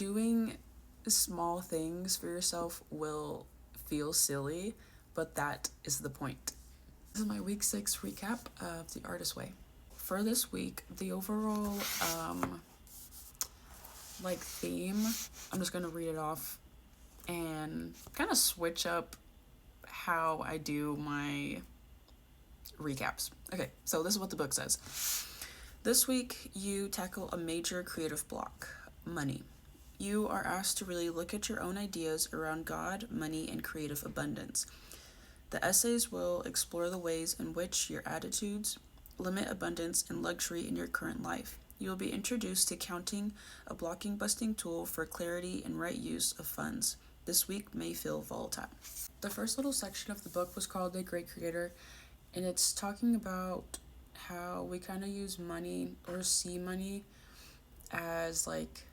Doing small things for yourself will feel silly, but that is the point. This is my week 6 recap of The Artist Way. For this week, the overall theme, I'm just gonna read it off and kind of switch up how I do my recaps. Okay, so this is what the book says. This week, you tackle a major creative block: money. You are asked to really look at your own ideas around God, money, and creative abundance. The essays will explore the ways in which your attitudes limit abundance and luxury in your current life. You will be introduced to counting, a blocking busting tool for clarity and right use of funds. This week may feel volatile. The first little section of the book was called The Great Creator, and it's talking about how we kind of use money or see money as like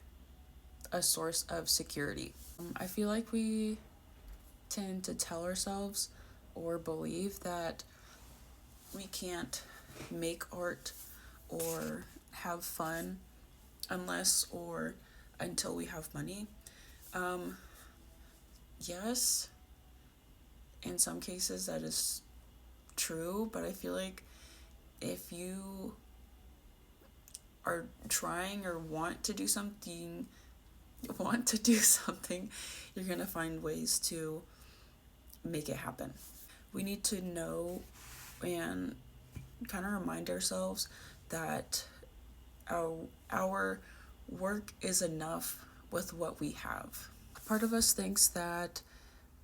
a source of security. I feel like we tend to tell ourselves or believe that we can't make art or have fun unless or until we have money. Yes, in some cases that is true, but I feel like if you are trying or want to do something, you're gonna find ways to make it happen. We need to know and kind of remind ourselves that our work is enough with what we have. Part of us thinks that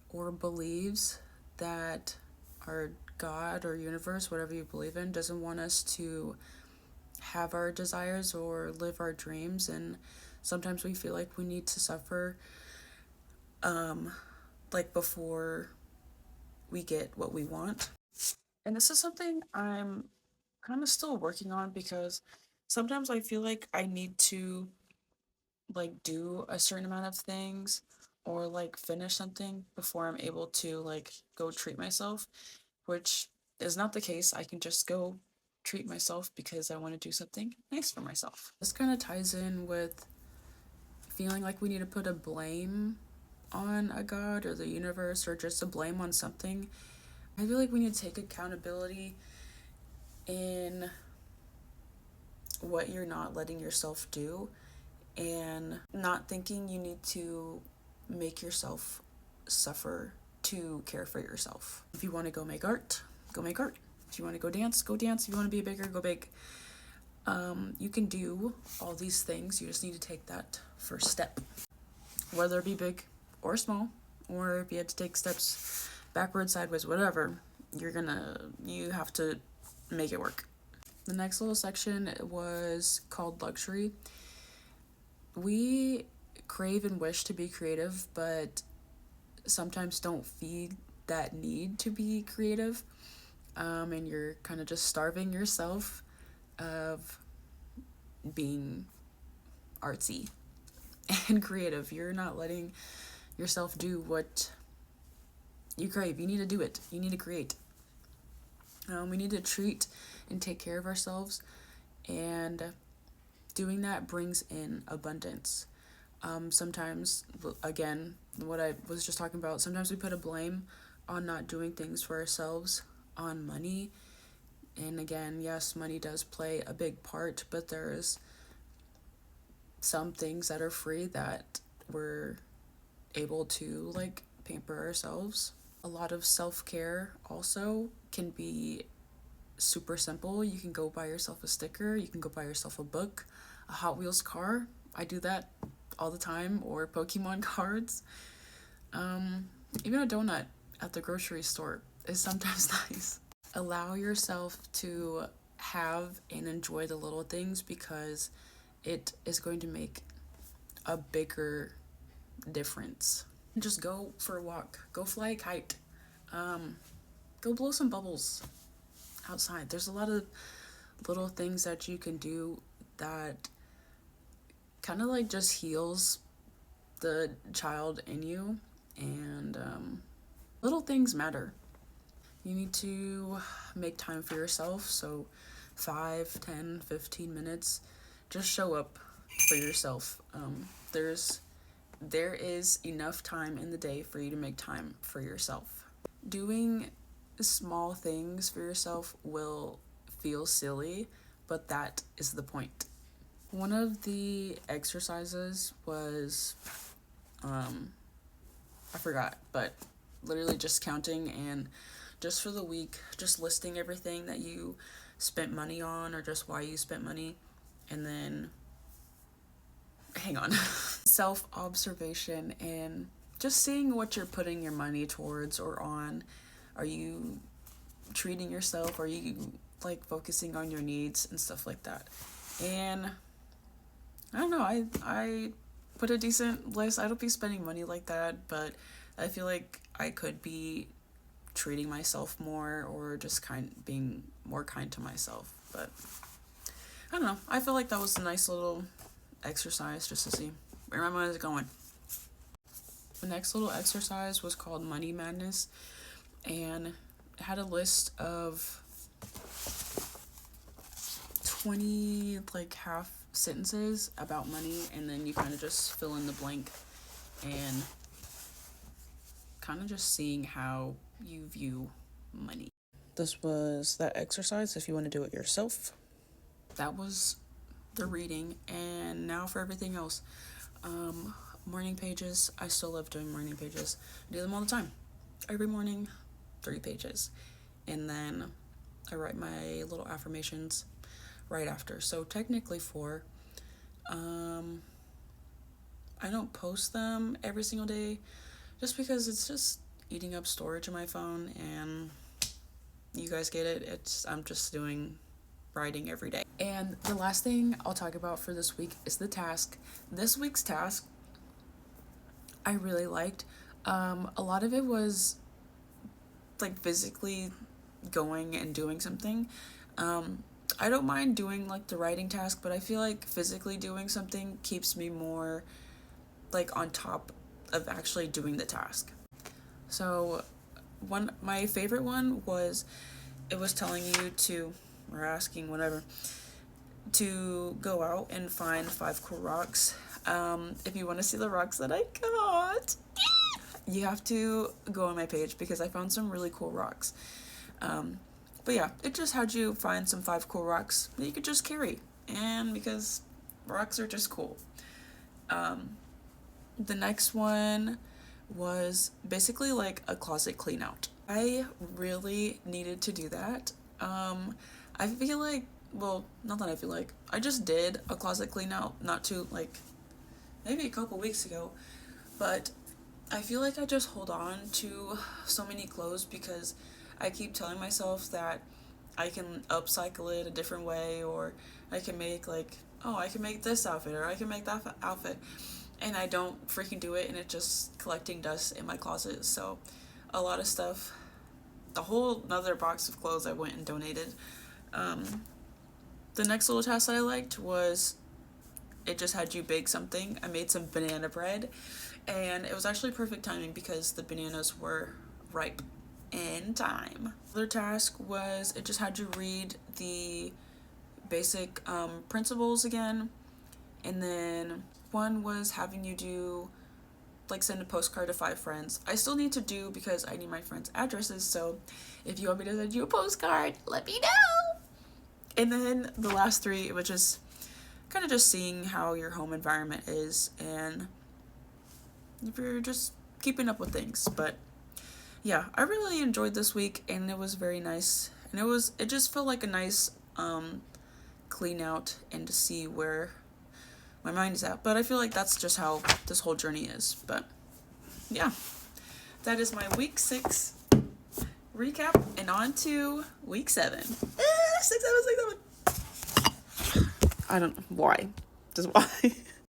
or believes that our God or universe, whatever you believe in, doesn't want us to have our desires or live our dreams, and sometimes we feel like we need to suffer before we get what we want. And this is something I'm kind of still working on, because sometimes I feel like I need to do a certain amount of things or finish something before I'm able to go treat myself, which is not the case. I can just go treat myself because I want to do something nice for myself. This kind of ties in with feeling like we need to put a blame on a god or the universe or just a blame on something. I feel like we need to take accountability in what you're not letting yourself do, and not thinking you need to make yourself suffer to care for yourself. If you want to go make art, go make art. If you want to go dance, go dance. If you want to be bigger, go big. You can do all these things. You just need to take that first step, whether it be big or small, or if you had to take steps backwards, sideways, whatever. You have to make it work. The next little section was called luxury. We crave and wish to be creative, but sometimes don't feed that need to be creative. And you're kind of just starving yourself of being artsy and creative. You're not letting yourself do what you crave. You need to do it. You need to create. We need to treat and take care of ourselves, and doing that brings in abundance. Sometimes, again, what I was just talking about, sometimes we put a blame on not doing things for ourselves on money. And again, yes, money does play a big part, but there's some things that are free that we're able to pamper ourselves. A lot of self-care also can be super simple. You can go buy yourself a sticker, you can go buy yourself a book, a Hot Wheels car. I do that all the time, or Pokemon cards. Even a donut at the grocery store is sometimes nice. Allow yourself to have and enjoy the little things, because it is going to make a bigger difference. Just go for a walk, go fly a kite, go blow some bubbles outside. There's a lot of little things that you can do that kind of just heals the child in you, and little things matter. You need to make time for yourself, so 5, 10, 15 minutes, just show up for yourself. There's there is enough time in the day for you to make time for yourself. Doing small things for yourself will feel silly, but that is the point. One of the exercises was, I forgot, but literally just counting and just for the week, just listing everything that you spent money on or just why you spent money. And then, hang on, self-observation and just seeing what you're putting your money towards or on. Are you treating yourself? Are you like focusing on your needs and stuff like that? And I don't know, I put a decent list. I don't be spending money like that, but I feel like I could be treating myself more or just being more kind to myself. But I don't know. I feel like that was a nice little exercise just to see where my mind is going. The next little exercise was called Money Madness, and it had a list of 20 like half sentences about money, and then you kind of just fill in the blank and kind of just seeing how you view money. This was that exercise if you want to do it yourself. That was the reading, and now for everything else. Morning pages. I still love doing morning pages. I do them all the time. Every morning, 3 pages. And then I write my little affirmations right after. So technically 4. I don't post them every single day just because it's just eating up storage in my phone, and you guys get it. I'm just doing writing every day. And the last thing I'll talk about for this week is the task. This week's task I really liked. A lot of it was like physically going and doing something. I don't mind doing like the writing task, but I feel like physically doing something keeps me more like on top of actually doing the task. So my favorite one was, it was telling you to, or asking whatever, to go out and find 5 cool rocks. If you want to see the rocks that I got, you have to go on my page because I found some really cool rocks. But yeah, it just had you find some 5 cool rocks that you could just carry, and because rocks are just cool. The next one was basically like a closet clean out. I really needed to do that. I feel like, well, not that I feel like, I just did a closet clean out maybe a couple weeks ago, but I feel like I just hold on to so many clothes because I keep telling myself that I can upcycle it a different way, or I can make I can make this outfit, or I can make that outfit, and I don't freaking do it, and it's just collecting dust in my closet. So a lot of stuff, the whole another box of clothes I went and donated. The next little task that I liked was, it just had you bake something. I made some banana bread, and it was actually perfect timing because the bananas were ripe in time. The other task was, it just had you read the basic principles again, and then one was having you do send a postcard to 5 friends. I still need to do because I need my friends' addresses, so if you want me to send you a postcard, let me know. And then the last 3, which is kind of just seeing how your home environment is and if you're just keeping up with things. But yeah, I really enjoyed this week, and it was very nice, and it just felt like a nice clean out and to see where my mind is at. But I feel like that's just how this whole journey is. But yeah, that is my week 6 recap, and on to week 7. 6, 7, 6, 7. I don't know why. Just why.